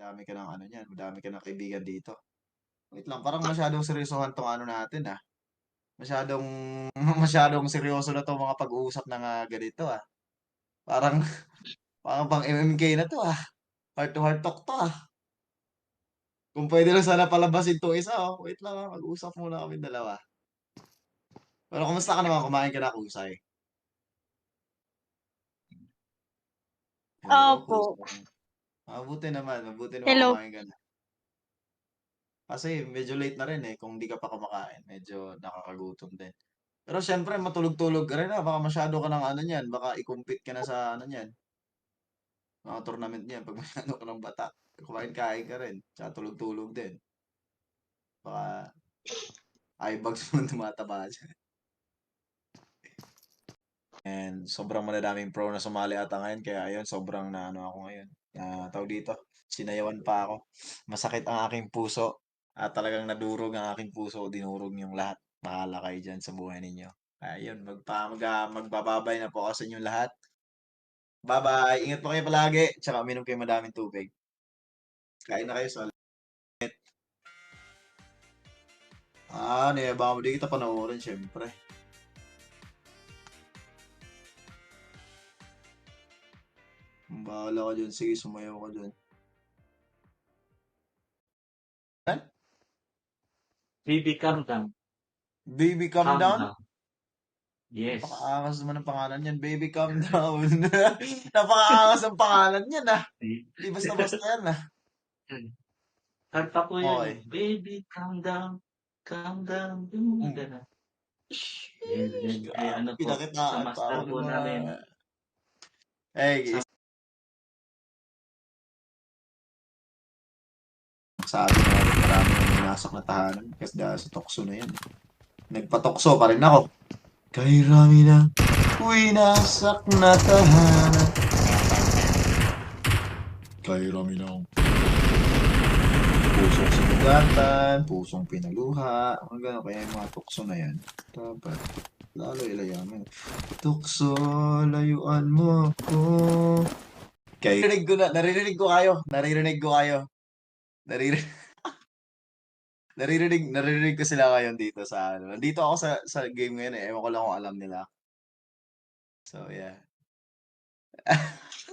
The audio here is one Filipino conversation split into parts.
Madami ka ng ano niyan, madami ka ng kaibigan dito. Wait lang, parang masyadong seryosohan 'tong ano natin, Masyadong masyadong seryoso na 'tong mga pag-uusap na nga ganito, Parang parang pang MMK na 'to, Heart to heart talk 'to, Kung puwede lang sana palabasin 'tong isa, Wait lang, mag-usap muna kaming dalawa. Pero kumusta ka naman, kumain ka na husay? Hello, Opo. kumusta ka? Mabuti naman Hello. kumain ka na. Kasi medyo late na rin, kung di ka pa kumakain medyo nakakagutom din. Pero siyempre matulog-tulog ka rin, baka masyado ka ng ano niyan, baka i-compete ka na sa ano niyan, mga tournament niyan 'pag may ano ka ng batak. Kumain-kain ka rin, tsaka tulog-tulog din. Baka eye bags mo tumataba diyan. And sobrang madadaming pro na sumali ata ngayon kaya ayun sobrang naano ako ngayon, tawag dito, sinayawan pa ako. Masakit ang aking puso at talagang nadurog ang aking puso, dinurog niyong lahat. Bahala kayo diyan sa buhay ninyo. Kaya ayun magbababay na po ako sa inyong lahat. Bye-bye, ingat po kayo palagi, tsaka uminom kayo madaming tubig. Kain na kayo solid. Niyabang mo, di kita panoorin siyempre. Bahala ka diyan, sige sumayaw ka diyan. Baby, calm down. Baby calm Calm down? down. Yes. Napakaangas naman ng pangalan niyan, Baby Calm Down. Napakaangas ng pangalan niyan, Di basta-basta yan, Kanta ko yan Okay. Baby, calm down. Calm down. Gano'n. Yan. Ay, ano po, sa Pinakitaan pa master ako po ng mga... namin. Sabi nga rin, marami nang minasak na tahanan kasi dahil sa tukso na yan. Nagpatokso pa rin ako. Kay rami na winasak na tahanan. Kay rami na pusong sinugatan, pusong pinaluha, mga gano'n. Kaya yung mga tukso na yan, dapat lalo ilayamin. Tukso, layuan mo ko. Naririnig ko kayo. Naririnig ko sila ngayon dito sa ano. Nandito ako sa game ngayon, Ewan ko lang kung alam nila. So, yeah.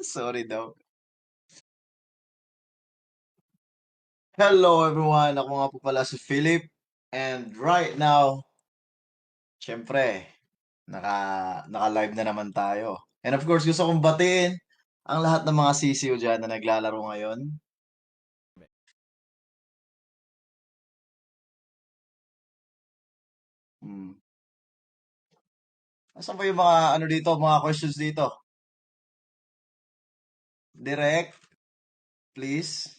Sorry daw. Hello everyone, ako nga po pala si Philip. And right now, syempre, naka-live na naman tayo. And of course, gusto kong batiin ang lahat ng mga sisiyo dyan na naglalaro ngayon. Asan ba yung mga ano dito, mga questions dito? Direct, please.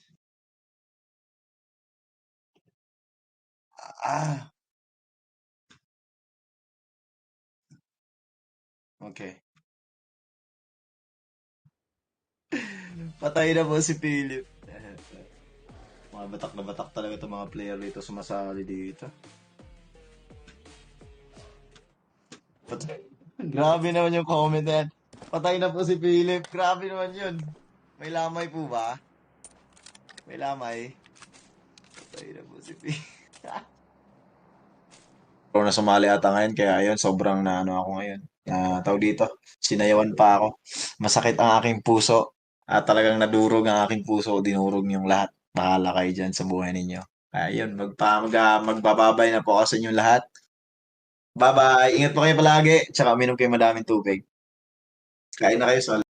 Okay. Patay na po si Philip. Mga batak na batak talaga itong mga player dito sumasali dito. Grabe naman yung comment na yan. Patay na po si Philip. Grabe naman yun. May lamay po ba? May lamay. Patay na po si Philip. Pero na sumali ata ngayon kaya ayun sobrang naano ako ngayon. Tawag dito, sinayawan pa ako. Masakit ang aking puso at talagang nadurog ang aking puso, dinurog niyong lahat. Bahala kayo dyan sa buhay ninyo. Ayun, magbababay na po ako sa inyong lahat. Bye-bye. Ingat po kayo palagi. Tsaka uminom kayo madaming tubig. Kain na kayo solid.